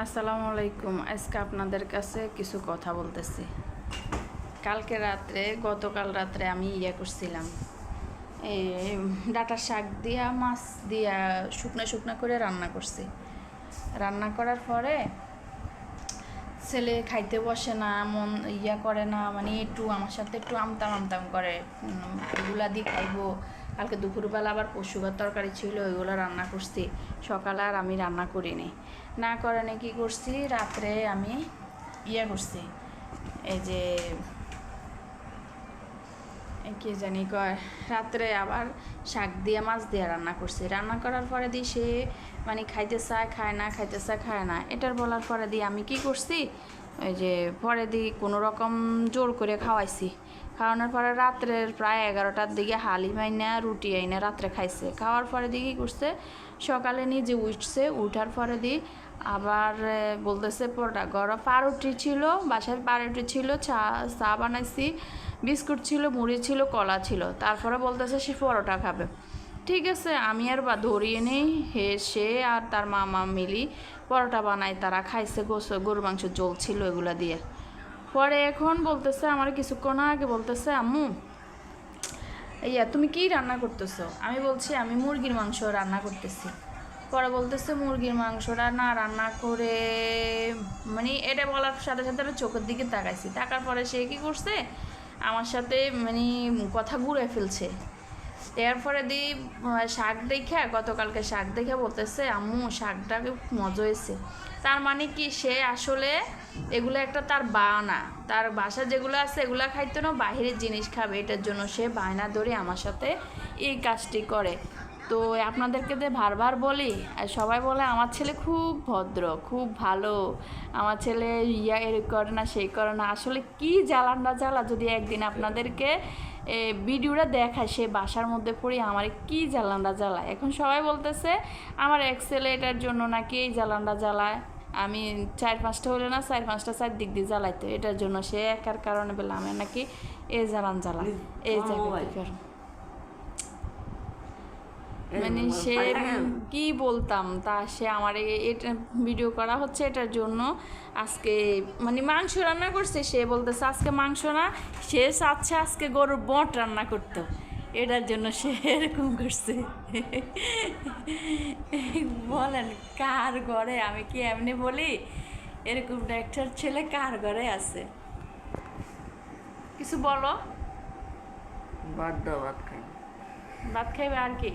আসসালামু আলাইকুম। আজকে আপনাদের কাছে কিছু কথা বলতেছি। গতকাল রাত্রে আমি করছিলাম, এই ডাঁটার শাক দিয়া মাছ দিয়া শুকনো শুকনো করে রান্না করছি। রান্না করার পরে ছেলে খাইতে বসে না, মন করে না, মানে একটু আমার সাথে একটু আমতাম আমতাম করে, এগুলা দিয়ে খাইবো। কালকে দুপুরবেলা আবার পশুঘাত তরকারি ছিল, ওইগুলো রান্না করছি। সকালে আর আমি রান্না করিনি, না করে কি করছি, রাত্রে আমি করছি, এই যে কি জানি কয়, রাত্রে আবার শাক দিয়ে মাছ দিয়ে রান্না করছি। রান্না করার পরে দিয়ে সে মানে খাইতে চায় খায় না, খাইতে চায় খায় না। এটার বলার পরে দিয়ে আমি কি করছি, ওই যে পরে দিয়ে কোনো রকম জোর করে খাওয়াইছি। খাওয়ানোর পরে রাত্রের প্রায় 11টার দিকে হালি মাইনা রুটি আইনা রাত্রে খাইছে। খাওয়ার পরে দিয়ে কী করছে, সকালে নিজে উঠছে, উঠার পরে দিয়ে আবার বলতেছে পরোটা গরম। পাউরুটি ছিল বাসায়, পাউরুটি ছিল, চা বানাইছি, বিস্কুট ছিল, মুড়ি ছিল, কলা ছিল। তারপরে বলতেছে সে পরোটা খাবে। ঠিক আছে, আমি আর ধরিয়ে নেই, সে আর তার মামা মিলি পরোটা বানাই, তারা খাইছে। গরুর মাংস ঝোল ছিল এগুলা দিয়ে। পরে এখন বলতেছে আমার কিছুক্ষণ আগে বলতেছে, আম্মু তুমি কি রান্না করতেছো? আমি বলছি আমি মুরগির মাংস রান্না করতেছি। পরে বলতেছে মুরগির মাংসটা না রান্না করে, মানে এটা বলার সাথে সাথে আমি চোখের দিকে তাকাইছি। তাকার পরে সে কী করছে, আমার সাথে মানে কথা ঘুরে ফেলছে। এরপরে দিই শাক দেখে, গতকালকে শাক দেখে বলতেছে আম্মু শাকটা মজা হয়েছে। তার মানে কি, সে আসলে এগুলো একটা তার বায়না, তার বাসা যেগুলো আছে এগুলো খাইতো না, বাহিরের জিনিস খাবে, এটার জন্য সে বায়না ধরে আমার সাথে এই কাজটি করে। তো আপনাদেরকে যে বারবার বলি, আর সবাই বলে আমার ছেলে খুব ভদ্র, খুব ভালো, আমার ছেলে এর করে না, সেই করে না। আসলে কি জ্বালানটা জ্বালা, যদি একদিন আপনাদেরকে ভিডিওটা দেখায়, সে বাসার মধ্যে পড়ি আমার কি জ্বালানটা জ্বালায়। এখন সবাই বলতেছে আমার এক ছেলে এটার জন্য নাকি এই জ্বালানটা জ্বালায়। আমি 4-5টা হলে না 4-5টা দিক দিয়ে জ্বালাইতো, এটার জন্য সে একার কারণে বলে আমি নাকি এই জ্বালান জ্বালা, এই জায়গায়। মানে সে কি বলতাম, তা সে আমার এটা ভিডিও করা হচ্ছে এটার জন্য। আজকে মানে মাংস রান্না করছে, সে বলতেছে আজকে মাংস না, সে চাচ্ছে আজকে গরুর বট রান্না করতো, এটার জন্য সে এরকম করছে। বলেন কার ঘরে, আমি কি এমনি বলি? এরকম একটা ছেলে কার ঘরে আছে? কিছু বলো। ভাত খাইবে আর কি?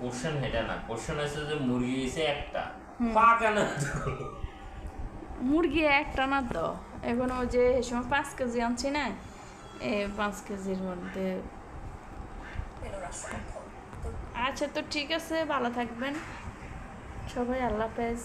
কোশ্চেন এটা না, কোশ্চেন আছে যে মুরগি হইছে একটা, পাকা না মুরগি একটা না তো, এখন ওই যে সময় 5 কেজি আনছি না, 5 কেজির মধ্যে। আচ্ছা, তো ঠিক আছে, ভালো থাকবেন সবাই, আল্লাহ হাফেজ।